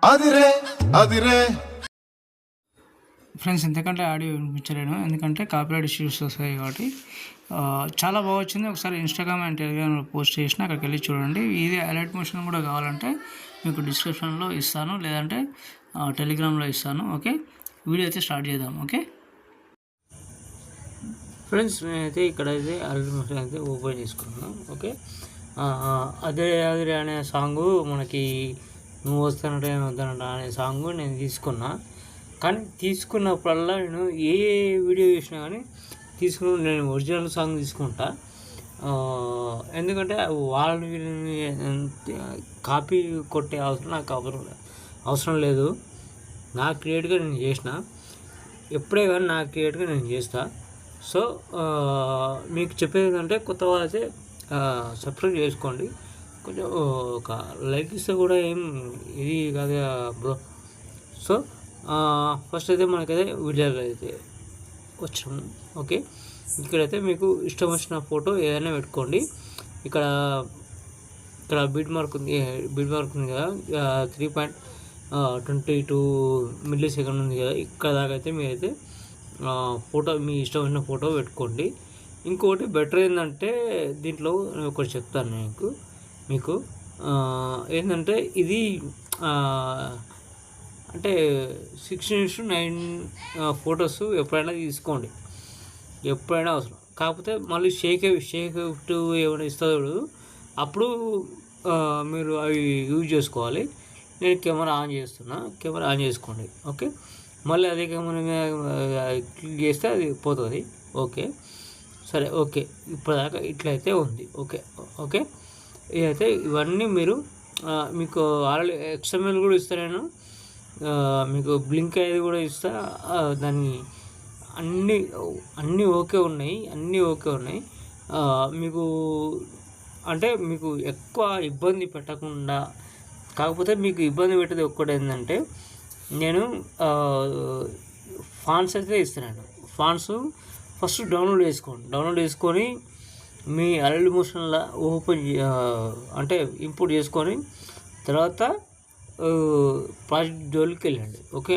అదిరే అదిరే friends, ఎంతకంటే audio వినిపించలేను, ఎందుకంటే copyright issues వస్తాయి కాబట్టి. చాలా బాగా వచ్చింది. ఒకసారి ఇన్స్టాగ్రామ్ అండ్ టెలిగ్రామ్లో పోస్ట్ చేసిన, అక్కడికి వెళ్ళి చూడండి. ఇది అలర్ట్ మోషన్ కూడా కావాలంటే మీకు డిస్క్రిప్షన్లో ఇస్తాను, లేదంటే టెలిగ్రామ్లో ఇస్తాను. ఓకే, వీడియో అయితే స్టార్ట్ చేద్దాం. ఓకే ఫ్రెండ్స్, నేనైతే ఇక్కడైతే అలర్ట్ మోషన్ అయితే ఓపెన్ చేసుకున్నాను. ఓకే, అదే అదే అనే సాంగు మనకి నువ్వు వస్తానంటే వద్దానంట అనే సాంగ్ నేను తీసుకున్నా. కానీ తీసుకున్నప్పుడల్లా నేను ఏ వీడియో చేసినా కానీ నేను ఒరిజినల్ సాంగ్ తీసుకుంటా. ఎందుకంటే వాళ్ళని వీళ్ళని కాపీ కొట్టే నాకు అవసరం లేదు. నా క్రియేట్గా నేను చేసిన, ఎప్పుడే కానీ నా క్రియేట్గా నేను చేస్తా. సో మీకు చెప్పేది ఏంటంటే, కొత్త వాళ్ళైతే సబ్స్క్రైబ్ చేసుకోండి. కొంచెం ఒక లైక్ ఇస్తే కూడా ఏం ఇది కాదు బ్రో. సో ఫస్ట్ అయితే మనకైతే వీడియోలో అయితే వచ్చాము. ఓకే, ఇక్కడైతే మీకు ఇష్టం వచ్చిన ఫోటో ఏదైనా పెట్టుకోండి. ఇక్కడ బీట్ మార్క్ ఉంది కదా, 3.22 మిల్లీ సెకండ్ ఉంది కదా, ఇక్కడ దాకా అయితే మీరైతే ఫోటో మీ ఇష్టం వచ్చిన ఫోటో పెట్టుకోండి. ఇంకోటి బెటర్ ఏంటంటే, దీంట్లో నేను ఒకటి చెప్తాను మీకు ఏంటంటే, ఇది అంటే 16:9 ఫొటోస్ ఎప్పుడైనా తీసుకోండి, ఎప్పుడైనా అవసరం. కాకపోతే మళ్ళీ షేక్ ఏమైనా ఇస్తాడు, అప్పుడు మీరు అవి యూజ్ చేసుకోవాలి. నేను కెమెరా ఆన్ చేస్తున్నా, కెమెరా ఆన్ చేసుకోండి. ఓకే, మళ్ళీ అదే కెమెరా క్లిక్ చేస్తే అది పోతుంది. ఓకే సరే, ఓకే, ఇప్పటిదాకా ఇట్లయితే ఉంది. ఓకే ఇదైతే ఇవన్నీ మీకు ఆల్రెడీ XML కూడా ఇస్తాను నేను, మీకు బ్లింక్ అయ్యేది కూడా ఇస్తా. దాన్ని అన్నీ ఓకే ఉన్నాయి. మీకు అంటే మీకు ఎక్కువ ఇబ్బంది పెట్టకుండా, కాకపోతే మీకు ఇబ్బంది పెట్టేది ఒక్కటి ఏంటంటే, నేను ఫాంట్స్ అయితే ఇస్తున్నాను. ఫాంట్స్ ఫస్ట్ డౌన్లోడ్ చేసుకొని మీ అలర్ట్ మోషన్లో అంటే ఇంపోర్ట్ చేసుకొని తర్వాత ప్రాజెక్ట్ జోలికి వెళ్ళండి. ఓకే,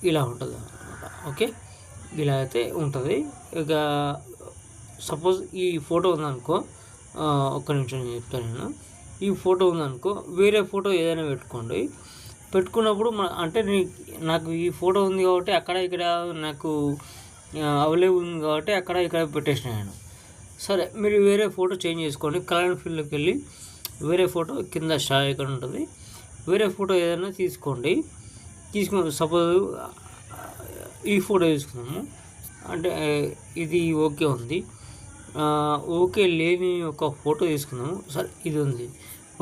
ఇలా ఉంటుంది అన్నమాట. ఓకే, ఇలా అయితే ఉంటుంది. ఇక సపోజ్ ఈ ఫోటో ఉందనుకో, ఒక్క నిమిషం చెప్తాను నేను. ఈ ఫోటో ఉందనుకో, వేరే ఫోటో ఏదైనా పెట్టుకున్నప్పుడు అంటే నాకు ఈ ఫోటో ఉంది కాబట్టి అక్కడ ఇక్కడ నాకు అవైలబుల్ ఉంది కాబట్టి అక్కడ ఇక్కడ పెట్టేసిన నేను. సరే, మీరు వేరే ఫోటో చేంజ్ చేసుకోండి. కలర్ ఫీల్డ్లోకి వెళ్ళి వేరే ఫోటో కింద స్టార్ ఇక్కడ ఉంటుంది, వేరే ఫోటో ఏదైనా తీసుకొని సపోజ్ ఈ ఫోటో తీసుకున్నాము అంటే ఇది ఓకే ఉంది. ఓకే లేని ఒక ఫోటో తీసుకున్నాము. సరే, ఇది ఉంది.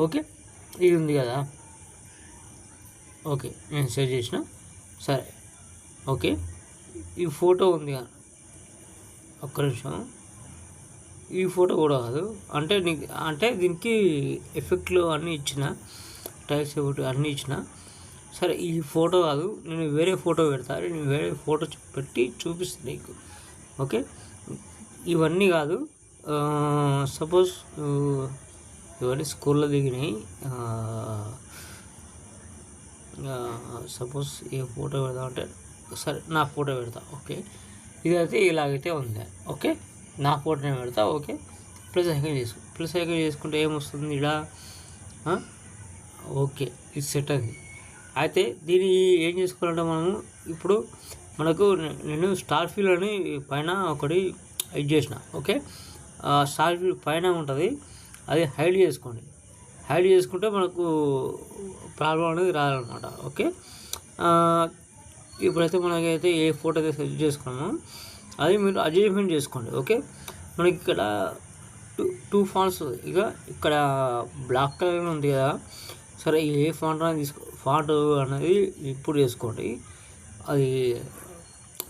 ఓకే, ఇది ఉంది కదా. ఓకే, నేను సేవ్ చేసిన. సరే, ఓకే, ఈ ఫోటో ఉంది కదా, ఒక్క నిమిషం. ఈ ఫోటో కూడా కాదు, అంటే దీనికి ఎఫెక్ట్లు అన్నీ ఇచ్చిన, టైల్స్ అన్నీ ఇచ్చిన. సరే, ఈ ఫోటో కాదు, నేను వేరే ఫోటో పెడతా. నేను వేరే ఫోటో పెట్టి చూపిస్తాను నీకు. ఓకే, ఇవన్నీ కాదు. సపోజ్ ఇవన్నీ స్కూల్లో దిగినాయి. సపోజ్ ఏ ఫోటో పెడదామంటే, సరే నా ఫోటో పెడతా. ఓకే, ఇదైతే ఇలాగైతే ఉంది. ఓకే, నా ఫోటోనే పెడతా. ఓకే, ప్లస్ ఐకాన్ చేసుకుంటే ఏమొస్తుంది ఇలా. ఓకే, ఇది సెట్ అయింది. అయితే దీన్ని ఏం చేసుకోవాలంటే, ఇప్పుడు నేను స్టార్ ఫీల్ అని పైన ఒకటి ఇది చేసిన. ఓకే, స్టార్ ఫీల్ పైన ఉంటుంది, అది హైడ్ చేసుకుంటే మనకు ప్రాబ్లం అనేది రాదనమాట. ఓకే, ఇప్పుడైతే మనకైతే ఏ ఫోటో అయితే సెలెక్ట్ చేసుకున్నామో అది మీరు అడ్జస్ట్మెంట్ చేసుకోండి. ఓకే, మనకి ఇక్కడ టూ ఫాంట్స్, ఇక్కడ బ్లాక్ కలర్ ఉంది కదా. సరే, ఏ ఫాంట్ అనేది ఫాంట్ అనేది ఇంపోర్ట్ చేసుకోండి. అది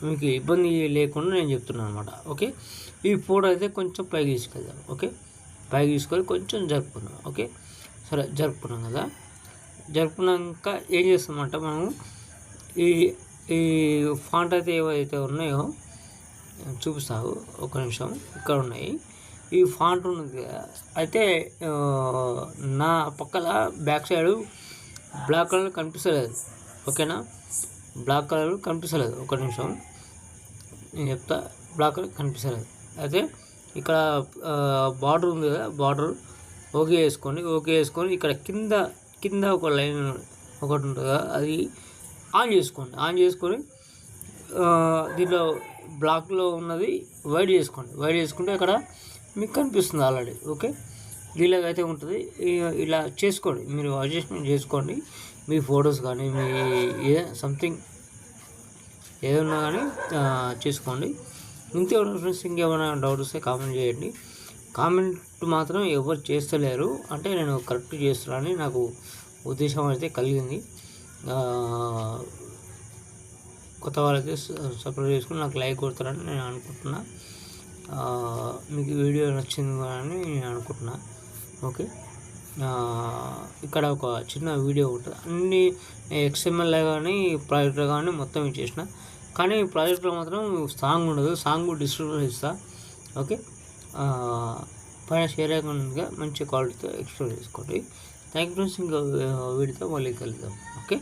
మీకు ఇబ్బంది లేకుండా నేను చెప్తున్నాను అనమాట. ఓకే, ఈ ఫోటో అయితే కొంచెం పైకి తీసుకెళ్దాం. ఓకే, పైకి తీసుకొని కొంచెం జరుపుకుందాం. ఓకే, సరే, జరుపుకున్నాం కదా. జరుపుకున్నాక ఏం చేస్తామంటే, మనము ఈ ఫాంట్ అయితే ఏవైతే ఉన్నాయో చూపిస్తావు. ఒక నిమిషం, ఇక్కడ ఉన్నాయి. ఈ ఫాంట్ ఉన్నది అయితే నా పక్కల బ్యాక్ సైడ్ బ్లాక్ కలర్ కనిపిస్తలేదు, ఓకేనా? బ్లాక్ కలర్ కనిపిస్తలేదు, ఒక నిమిషం నేను చెప్తా. బ్లాక్ కలర్ కనిపిస్తలేదు. అయితే ఇక్కడ బార్డర్ ఉంది కదా, బార్డర్ ఓకే వేసుకోండి. ఓకే వేసుకొని ఇక్కడ కింద ఒక లైన్ ఒకటి ఉంటుంది కదా, అది ఆన్ చేసుకోండి. ఆన్ చేసుకొని దీంట్లో బ్లాక్లో ఉన్నది వైడ్ చేసుకోండి. వైడ్ చేసుకుంటే అక్కడ మీకు కనిపిస్తుంది ఆల్రెడీ, ఓకే? దీనిలాగా అయితే ఉంటుంది. ఇలా చేసుకోండి, మీరు అడ్జస్ట్మెంట్ చేసుకోండి. మీ ఫొటోస్ కానీ మీ సంథింగ్ ఏదన్నా కానీ చేసుకోండి. ఇంకేమైనా ఫ్రెండ్స్ ఇంకేమైనా డౌట్ వస్తే కామెంట్ చేయండి. కామెంట్ మాత్రం ఎవరు చేస్తలేరు, అంటే నేను కరెక్ట్ చేస్తున్నానని నాకు ఉద్దేశం అయితే కలిగింది. కొత్త వాళ్ళైతే సబ్స్క్రైబ్ చేసుకుని నాకు లైక్ కొడతారని నేను అనుకుంటున్నా. మీకు వీడియో నచ్చింది అని నేను అనుకుంటున్నా, ఓకే? ఇక్కడ ఒక చిన్న వీడియో ఉంటుంది, అన్ని XML కానీ ప్రాజెక్ట్లో కానీ మొత్తం ఇచ్చేసిన. కానీ ప్రాజెక్ట్లో మాత్రం సాంగ్ ఉండదు, సాంగ్ డిస్క్రిప్షన్ ఇస్తా, ఓకే? పైన షేర్ అయ్యకుండా మంచి క్వాలిటీతో ఎక్స్ప్లోర్ చేసుకోండి. Thank you friends. ఇంకా వీడియోతో మళ్ళీ కలుద్దాం, ఓకే?